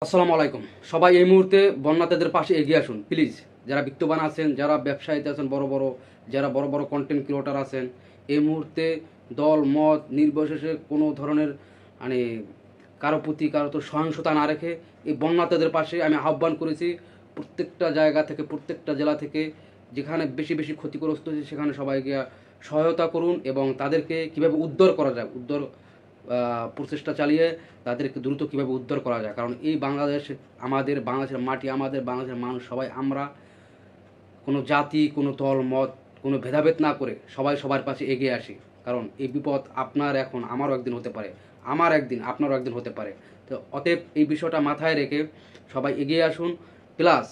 আসসালামু আলাইকুম। সবাই এই মুহূর্তে বন্যাতেদের পাশে এগিয়ে আসুন প্লিজ। যারা বিত্তবান আছেন, যারা ব্যবসায়ীতে আছেন, বড় বড় যারা বড় বড় কন্টেন্ট ক্রিয়েটর আছেন, এই মুহূর্তে দল মত নির্বিশেষে কোনো ধরনের মানে কারো প্রতি কারো তো সহিংসতা না রেখে এই বন্যাতেদের পাশে আমি আহ্বান করেছি। প্রত্যেকটা জায়গা থেকে, প্রত্যেকটা জেলা থেকে যেখানে বেশি বেশি ক্ষতিগ্রস্ত হয়েছে সেখানে সবাইকে সহায়তা করুন এবং তাদেরকে কিভাবে উদ্ধার করা যায়, প্রচেষ্টা চালিয়ে তাদেরকে দ্রুত কীভাবে উদ্ধার করা যায়। কারণ এই বাংলাদেশ আমাদের, বাংলাদেশের মাটি আমাদের, বাংলাদেশের মানুষ সবাই আমরা কোনো জাতি, কোনো দল মত, কোনো ভেদাভেদ না করে সবাই সবার পাশে এগিয়ে আসি। কারণ এই বিপদ আপনার এখন আমারও একদিন হতে পারে, আমার একদিন আপনারও একদিন হতে পারে। তো অতএব এই বিষয়টা মাথায় রেখে সবাই এগিয়ে আসুন। প্লাস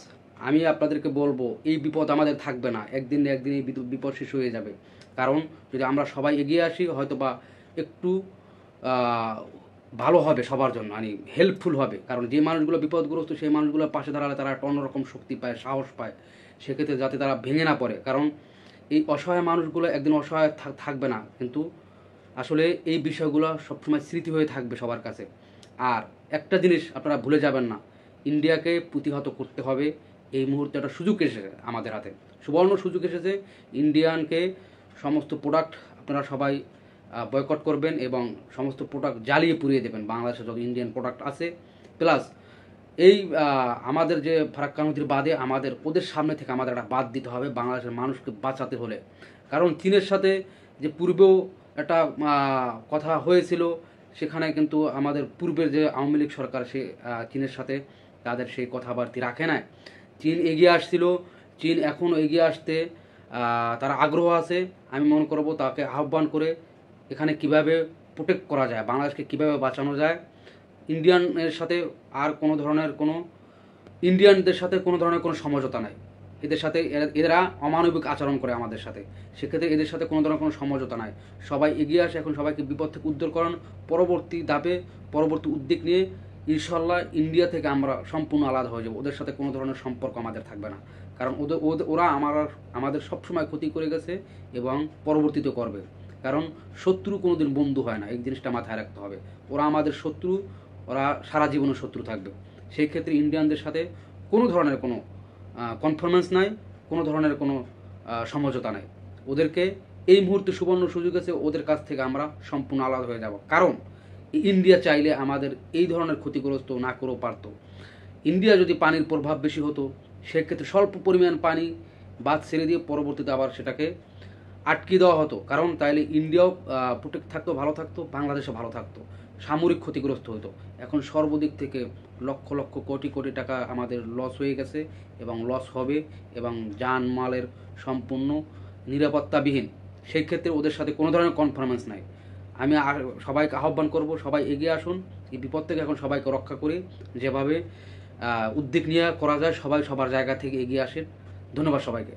আমি আপনাদেরকে বলবো, এই বিপদ আমাদের থাকবে না, একদিন না একদিন এই বিপদ শেষ হয়ে যাবে। কারণ যদি আমরা সবাই এগিয়ে আসি হয়তো বা একটু ভালো হবে সবার জন্য, মানে হেল্পফুল হবে। কারণ যে মানুষগুলো বিপদগ্রস্ত সেই মানুষগুলোর পাশে দাঁড়ালে তারা একটা অন্যরকম শক্তি পায়, সাহস পায়, সেক্ষেত্রে যাতে তারা ভেঙে না পড়ে। কারণ এই অসহায় মানুষগুলো একদিন অসহায় থাকবে না, কিন্তু আসলে এই বিষয়গুলো সবসময় স্মৃতি হয়ে থাকবে সবার কাছে। আর একটা জিনিস আপনারা ভুলে যাবেন না, ইন্ডিয়াকে প্রতিহত করতে হবে। এই মুহূর্তে একটা সুযোগ এসেছে আমাদের হাতে, সুবর্ণ সুযোগ এসেছে। ইন্ডিয়ানকে সমস্ত প্রোডাক্ট আপনারা সবাই বয়কট করবেন এবং সমস্ত প্রোডাক্ট জ্বালিয়ে পুড়িয়ে দেবেন, বাংলাদেশে যত ইন্ডিয়ান প্রোডাক্ট আছে। প্লাস এই আমাদের যে ফারাক্কা নদীর বাদে আমাদের ওদের সামনে থেকে আমাদের একটা বাদ দিতে হবে বাংলাদেশের মানুষকে বাঁচাতে হলে। কারণ চীনের সাথে যে পূর্বেও একটা কথা হয়েছিল, সেখানে কিন্তু আমাদের পূর্বের যে আওয়ামী লীগ সরকার সে চীনের সাথে তাদের সেই কথাবার্তা রাখে না। চীন এগিয়ে আসছিল, চীন এখনও এগিয়ে আসতে তারা আগ্রহ আছে। আমি মনে করব তাকে আহ্বান করে এখানে কিভাবে প্রোটেক্ট করা যায়, বাংলাদেশকে কিভাবে বাঁচানো যায়। ইন্ডিয়ানদের সাথে আর কোনো ধরনের কোনো ইন্ডিয়ানদের সাথে কোনো ধরনের কোনো সমঝোতা নাই। এদের সাথে এরা অমানবিক আচরণ করে আমাদের সাথে, সেক্ষেত্রে এদের সাথে কোনো ধরনের কোনো সমঝোতা নাই। সবাই এগিয়ে আসে, এখন সবাইকে বিপদ থেকে উদ্ধার করান। পরবর্তী ধাপে পরবর্তী উদ্যোগ নিয়ে ইনশাল্লাহ ইন্ডিয়া থেকে আমরা সম্পূর্ণ আলাদা হয়ে যাব, ওদের সাথে কোনো ধরনের সম্পর্ক আমাদের থাকবে না। কারণ ওরা আমাদের সবসময় ক্ষতি করে গেছে এবং পরবর্তীতে করবে। কারণ শত্রু কোনোদিন বন্ধু হয় না, এই জিনিসটা মাথায় রাখতে হবে। ওরা আমাদের শত্রু, ওরা সারা জীবনের শত্রু থাকবে। সেই ক্ষেত্রে ইন্ডিয়ানদের সাথে কোনো ধরনের কোনো কনফারেন্স নাই, কোনো ধরনের কোনো সমঝোতা নাই। ওদেরকে এই মুহূর্তে সুবর্ণ সুযোগ আছে, ওদের কাছ থেকে আমরা সম্পূর্ণ আলাদা হয়ে যাব। কারণ ইন্ডিয়া চাইলে আমাদের এই ধরনের ক্ষতিগ্রস্ত না করেও পারত। ইন্ডিয়া যদি পানির প্রভাব বেশি হতো, সেক্ষেত্রে স্বল্প পরিমাণ পানি বাদ ছেড়ে দিয়ে পরবর্তীতে আবার সেটাকে আটকে দেওয়া হতো। কারণ তাইলে ইন্ডিয়াও প্রোটেক্ট থাকতো, ভালো থাকতো, বাংলাদেশও ভালো থাকতো, সামরিক ক্ষতিগ্রস্ত হতো। এখন সর্বদিক থেকে লক্ষ লক্ষ কোটি কোটি টাকা আমাদের লস হয়ে গেছে এবং লস হবে, এবং জানমালের সম্পূর্ণ নিরাপত্তাবিহীন। সেই ক্ষেত্রে ওদের সাথে কোনো ধরনের কনফারেন্স নাই। আমি সবাইকে আহ্বান করব, সবাই এগিয়ে আসুন, এই বিপদ থেকে এখন সবাইকে রক্ষা করে যেভাবে উদ্যোগ নিয়ে করা যায়, সবাই সবার জায়গা থেকে এগিয়ে আসেন। ধন্যবাদ সবাইকে।